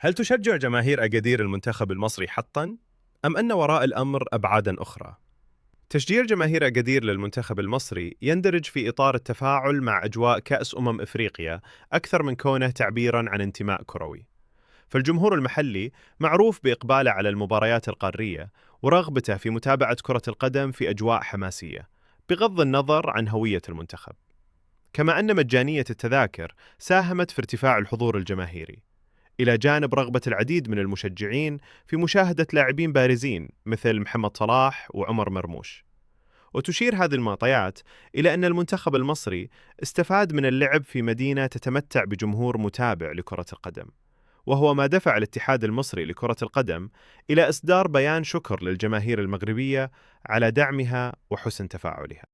هل تشجع جماهير أكادير المنتخب المصري حقاً؟ أم أن وراء الأمر أبعاداً أخرى؟ تشجيع جماهير أكادير للمنتخب المصري يندرج في إطار التفاعل مع أجواء كأس إفريقيا أكثر من كونه تعبيراً عن انتماء كروي. فالجمهور المحلي معروف بإقباله على المباريات القارية ورغبته في متابعة كرة القدم في أجواء حماسية، بغض النظر عن هوية المنتخب. كما أن مجانية التذاكر ساهمت في ارتفاع الحضور الجماهيري، إلى جانب رغبة العديد من المشجعين في مشاهدة لاعبين بارزين مثل محمد صلاح وعمر مرموش. وتشير هذه المعطيات إلى أن المنتخب المصري استفاد من اللعب في مدينة تتمتع بجمهور متابع لكرة القدم، وهو ما دفع الاتحاد المصري لكرة القدم إلى إصدار بيان شكر للجماهير المغربية على دعمها وحسن تفاعلها.